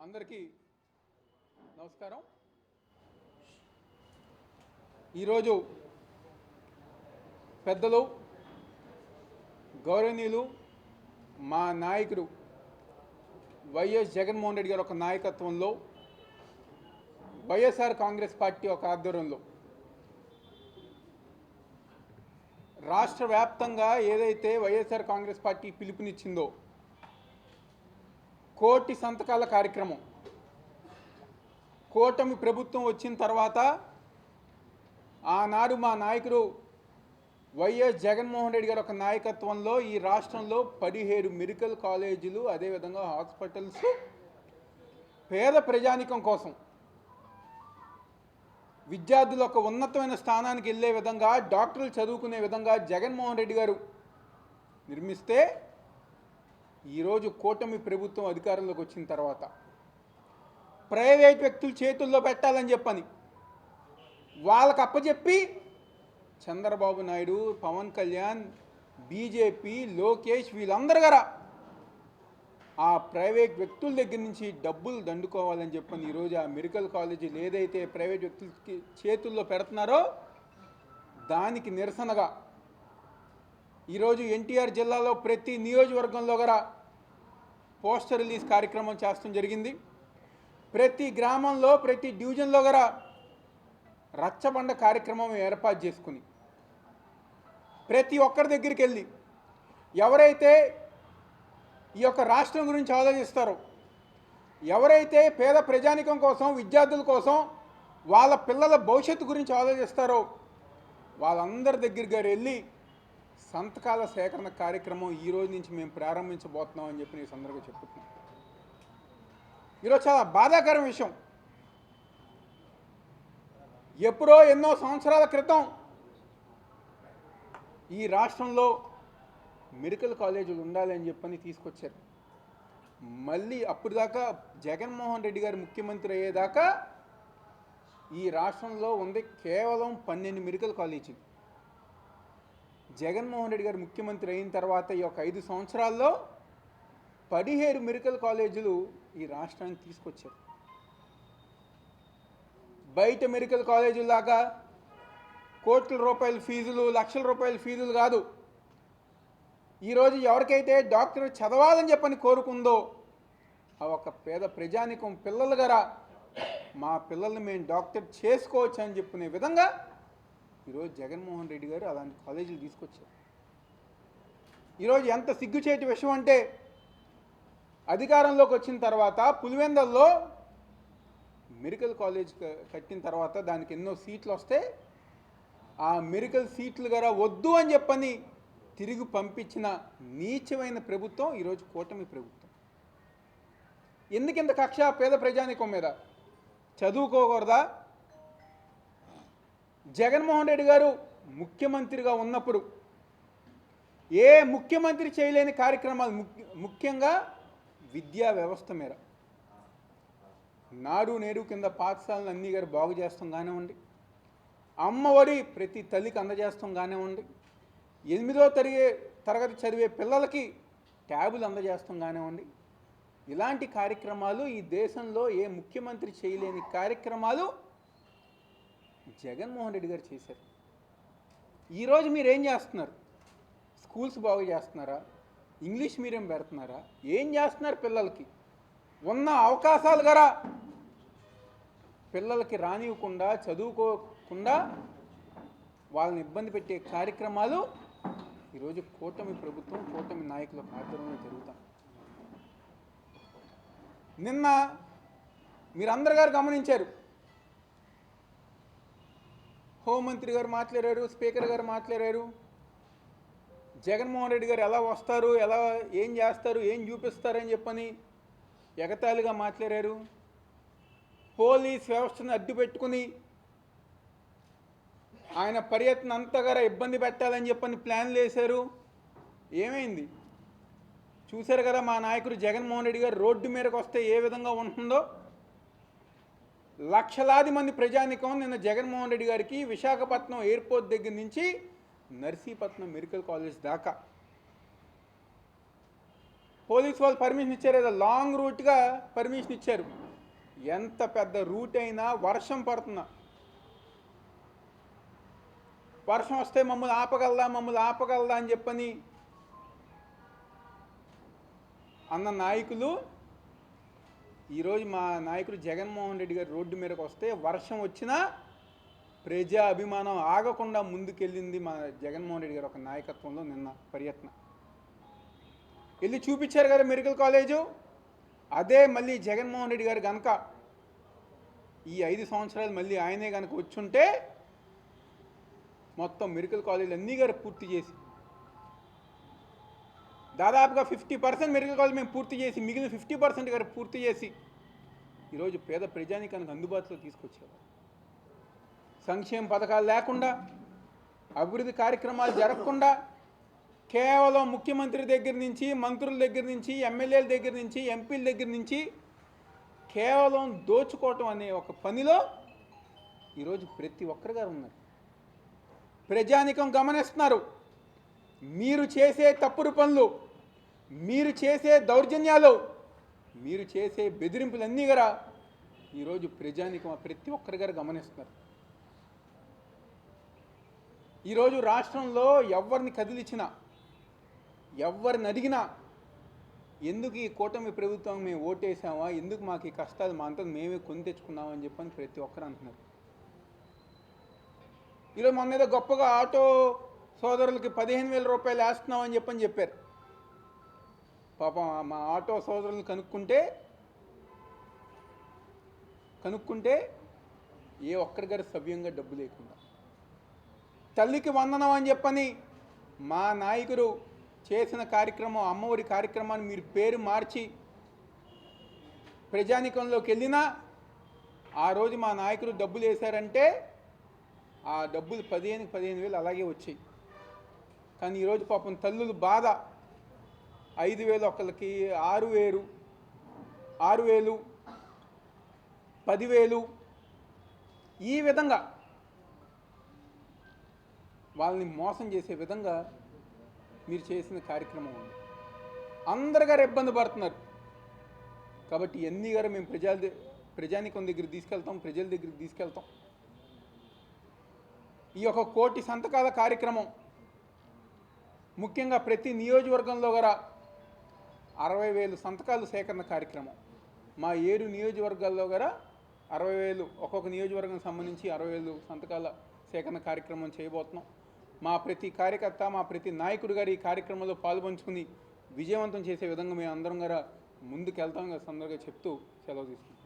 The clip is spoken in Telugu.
అందరికీ నమస్కారం. ఈరోజు పెద్దలు గౌరవనీయులు మా నాయకుడు వైఎస్ జగన్మోహన్ రెడ్డి గారి ఒక నాయకత్వంలో వైఎస్ఆర్ కాంగ్రెస్ పార్టీ ఒక ఆధ్వర్యంలో రాష్ట్ర వ్యాప్తంగా ఏదైతే వైఎస్ఆర్ కాంగ్రెస్ పార్టీ పిలుపునిచ్చిందో కోటి సంతకాల కార్యక్రమం కూటమి ప్రభుత్వం వచ్చిన తర్వాత ఆనాడు మా నాయకుడు వైఎస్ జగన్మోహన్ రెడ్డి గారి ఒక నాయకత్వంలో ఈ రాష్ట్రంలో 17 మెడికల్ కాలేజీలు అదేవిధంగా హాస్పిటల్స్ పేద ప్రజానికం కోసం విద్యార్థులు ఒక ఉన్నతమైన స్థానానికి వెళ్ళే విధంగా డాక్టర్లు చదువుకునే విధంగా జగన్మోహన్ రెడ్డి గారు నిర్మిస్తే ఈరోజు కూటమి ప్రభుత్వం అధికారంలోకి వచ్చిన తర్వాత ప్రైవేట్ వ్యక్తుల చేతుల్లో పెట్టాలని చెప్పని వాళ్ళకు అప్పచెప్పి చంద్రబాబు నాయుడు, పవన్ కళ్యాణ్, బీజేపీ, లోకేష్ వీళ్ళందరూ గారా ఆ ప్రైవేట్ వ్యక్తుల దగ్గర నుంచి డబ్బులు దండుకోవాలని చెప్పని ఈరోజు ఆ మెడికల్ కాలేజీలు ఏదైతే ప్రైవేట్ వ్యక్తులకి చేతుల్లో పెడుతున్నారో దానికి నిరసనగా ఈరోజు ఎన్టీఆర్ జిల్లాలో ప్రతి నియోజకవర్గంలో కూడా పోస్టర్ రిలీజ్ కార్యక్రమం చేస్తడం జరిగింది. ప్రతి గ్రామంలో ప్రతి డివిజన్లో కూడా రచ్చబండ కార్యక్రమం ఏర్పాటు చేసుకుని ప్రతి ఒక్కరి దగ్గరికి వెళ్ళి ఎవరైతే ఈ యొక్క రాష్ట్రం గురించి ఆలోచిస్తారో, ఎవరైతే పేద ప్రజానికం కోసం, విద్యార్థుల కోసం, వాళ్ళ పిల్లల భవిష్యత్తు గురించి ఆలోచిస్తారో వాళ్ళందరి దగ్గరికి వెళ్ళి సంతకాల సేకరణ కార్యక్రమం ఈ రోజు నుంచి మేము ప్రారంభించబోతున్నాం అని చెప్పి నేను సందర్భంగా చెప్పుతున్నాను. ఈరోజు చాలా బాధాకరం విషయం. ఎప్పుడో ఎన్నో సంవత్సరాల క్రితం ఈ రాష్ట్రంలో మెడికల్ కాలేజీలు ఉండాలి అని చెప్పని తీసుకొచ్చారు. మళ్ళీ అప్పుడు దాకా జగన్మోహన్ రెడ్డి గారు ముఖ్యమంత్రి అయ్యేదాకా ఈ రాష్ట్రంలో ఉంది కేవలం 12 మెడికల్ కాలేజీలు. జగన్మోహన్ రెడ్డి గారు ముఖ్యమంత్రి అయిన తర్వాత ఈ యొక్క 5 సంవత్సరాల్లో 17 మెడికల్ కాలేజీలు ఈ రాష్ట్రానికి తీసుకొచ్చారు. బయట మెడికల్ కాలేజీలాగా కోట్ల రూపాయల ఫీజులు, లక్షల రూపాయల ఫీజులు కాదు. ఈరోజు ఎవరికైతే డాక్టర్ చదవాలని చెప్పని కోరుకుందో ఆ ఒక పేద ప్రజానికం పిల్లలు గారా మా పిల్లల్ని మేము డాక్టర్ చేసుకోవచ్చు అని చెప్పుకునే విధంగా ఈరోజు జగన్మోహన్ రెడ్డి గారు అలాంటి కాలేజీలు తీసుకొచ్చారు. ఈరోజు ఎంత సిగ్గుచేటి విషయం అంటే అధికారంలోకి వచ్చిన తర్వాత పులివెందల్లో మెడికల్ కాలేజ్ కట్టిన తర్వాత దానికి ఎన్నో సీట్లు వస్తే ఆ మెడికల్ సీట్లు గారా వద్దు అని చెప్పని తిరిగి పంపించిన నీచమైన ప్రభుత్వం ఈరోజు కూటమి ప్రభుత్వం. ఎందుకింత కక్ష పేద ప్రజానికం మీద? చదువుకోకూడదా? జగన్మోహన్ రెడ్డి గారు ముఖ్యమంత్రిగా ఉన్నప్పుడు ఏ ముఖ్యమంత్రి చేయలేని కార్యక్రమాలు, ముఖ్యంగా విద్యా వ్యవస్థ మీద నాడు నేడు కింద పాఠశాలను అన్నీ గారు బాగు చేస్తాం కానివ్వండి, అమ్మఒడి ప్రతి తల్లికి అందజేస్తాం కానివ్వండి, 8వ తరగతి చదివే పిల్లలకి ట్యాబులు అందజేస్తాం కానివ్వండి, ఇలాంటి కార్యక్రమాలు ఈ దేశంలో ఏ ముఖ్యమంత్రి చేయలేని కార్యక్రమాలు జగన్మోహన్ రెడ్డి గారు చేశారు. ఈరోజు మీరు ఏం చేస్తున్నారు? స్కూల్స్ బాగు చేస్తున్నారా? ఇంగ్లీష్ మీడియం పెడుతున్నారా? ఏం చేస్తున్నారు? పిల్లలకి ఉన్న అవకాశాలు గారా పిల్లలకి రానివ్వకుండా, చదువుకోకుండా వాళ్ళని ఇబ్బంది పెట్టే కార్యక్రమాలు ఈరోజు కూటమి ప్రభుత్వం, కూటమి నాయకుల ఆధ్వర్యంలో జరుగుతాయి. నిన్న మీరందరు గారు గమనించారు, హోంమంత్రి గారు మాట్లాడారు, స్పీకర్ గారు మాట్లాడారు. జగన్మోహన్ రెడ్డి గారు ఎలా వస్తారు, ఎలా ఏం చేస్తారు, ఏం చూపిస్తారని చెప్పని ఎగతాళిగా మాట్లాడారు. పోలీస్ వ్యవస్థను అడ్డు పెట్టుకుని ఆయన పర్యటన అంతగా ఇబ్బంది పెట్టాలని చెప్పని ప్లాన్లు వేశారు. ఏమైంది చూశారు కదా. మా నాయకుడు జగన్మోహన్ రెడ్డి గారు రోడ్డు మీదకి వస్తే ఏ విధంగా ఉంటుందో. లక్షలాది మంది ప్రజానికం నిన్న జగన్మోహన్ రెడ్డి గారికి విశాఖపట్నం ఎయిర్పోర్ట్ దగ్గర నుంచి నర్సీపట్నం మెడికల్ కాలేజ్ దాకా పోలీసు వాళ్ళు పర్మిషన్ ఇచ్చారు, ఏదో లాంగ్ రూట్గా పర్మిషన్ ఇచ్చారు. ఎంత పెద్ద రూట్ అయినా వర్షం పడుతున్నా, వర్షం వస్తే మమ్మల్ని ఆపగలదా అని చెప్పని అన్న నాయకులు ఈరోజు మా నాయకుడు జగన్మోహన్ రెడ్డి గారు రోడ్డు మీదకి వస్తే వర్షం వచ్చినా ప్రజా అభిమానం ఆగకుండా ముందుకెళ్ళింది మా జగన్మోహన్ రెడ్డి గారు ఒక నాయకత్వంలో. నిన్న పర్యటన వెళ్ళి చూపించారు కదా మెడికల్ కాలేజు. అదే మళ్ళీ జగన్మోహన్ రెడ్డి గారు కనుక ఈ 5 సంవత్సరాలు మళ్ళీ ఆయనే కనుక వచ్చుంటే మొత్తం మెడికల్ కాలేజీలు అన్నీ గారు పూర్తి చేసి, దాదాపుగా 50% మెడికల్ కాలేజ్ మేము పూర్తి చేసి, మిగిలిన 50% గారు పూర్తి చేసి ఈరోజు పేద ప్రజానికానికి అందుబాటులో తీసుకొచ్చేవారు. సంక్షేమ పథకాలు లేకుండా, అభివృద్ధి కార్యక్రమాలు జరగకుండా, కేవలం ముఖ్యమంత్రి దగ్గర నుంచి, మంత్రుల దగ్గర నుంచి, ఎమ్మెల్యేల దగ్గర నుంచి, ఎంపీల దగ్గర నుంచి కేవలం దోచుకోవటం అనే ఒక పనిలో ఈరోజు ప్రతి ఒక్కరు గారు ఉన్నారు. ప్రజానికం గమనిస్తున్నారు. మీరు చేసే తప్పుడు పనులు, మీరు చేసే దౌర్జన్యాలు, మీరు చేసే బెదిరింపులన్నీ కూడా ఈరోజు ప్రజానికం ప్రతి ఒక్కరి గారు గమనిస్తున్నారు. ఈరోజు రాష్ట్రంలో ఎవరిని కదిలించినా, ఎవరిని అడిగినా ఎందుకు ఈ కూటమి ప్రభుత్వం మేము ఓటేసామా, ఎందుకు మాకు ఈ కష్టాలు మా అంతా మేమే కొని తెచ్చుకున్నామని చెప్పని ప్రతి ఒక్కరు అంటున్నారు. ఈరోజు మన మీద గొప్పగా ఆటో సోదరులకి 15,000 రూపాయలు వేస్తున్నామని చెప్పారు. పాపం మా ఆటో సోదరులను కనుక్కుంటే ఏ ఒక్కరి గారు సవ్యంగా డబ్బు లేకుండా, తల్లికి వందనం అని చెప్పని మా నాయకుడు చేసిన కార్యక్రమం, అమ్మఒడి కార్యక్రమాన్ని మీరు పేరు మార్చి ప్రజానికంలోకి వెళ్ళినా ఆ రోజు మా నాయకుడు డబ్బులు వేశారంటే ఆ డబ్బులు 15,000 అలాగే వచ్చాయి. కానీ ఈరోజు పాపం తల్లులు బాధ 5,000 ఒకళ్ళకి, 6,000, 10,000 ఈ విధంగా వాళ్ళని మోసం చేసే విధంగా మీరు చేసిన కార్యక్రమం ఉంది. అందరు గారు ఇబ్బంది పడుతున్నారు. కాబట్టి ఇవన్నీ గారు మేము ప్రజానికం దగ్గర తీసుకెళ్తాం, ప్రజల దగ్గరికి తీసుకెళ్తాం. ఈ యొక్క 1 కోటి సంతకాల కార్యక్రమం ముఖ్యంగా ప్రతి నియోజకవర్గంలో కూడా 60,000 సంతకాలు సేకరణ కార్యక్రమం. మా 7 నియోజకవర్గాల్లో కూడా 60,000, ఒక్కొక్క నియోజకవర్గం సంబంధించి 60,000 సంతకాల సేకరణ కార్యక్రమం చేయబోతున్నాం. మా ప్రతి కార్యకర్త, మా ప్రతి నాయకుడు గారు ఈ కార్యక్రమంలో పాల్పంచుకుని విజయవంతం చేసే విధంగా మేము అందరం కూడా ముందుకు వెళ్తాం. సందర్భంగా చెప్తూ సెలవు తీసుకుంటాం.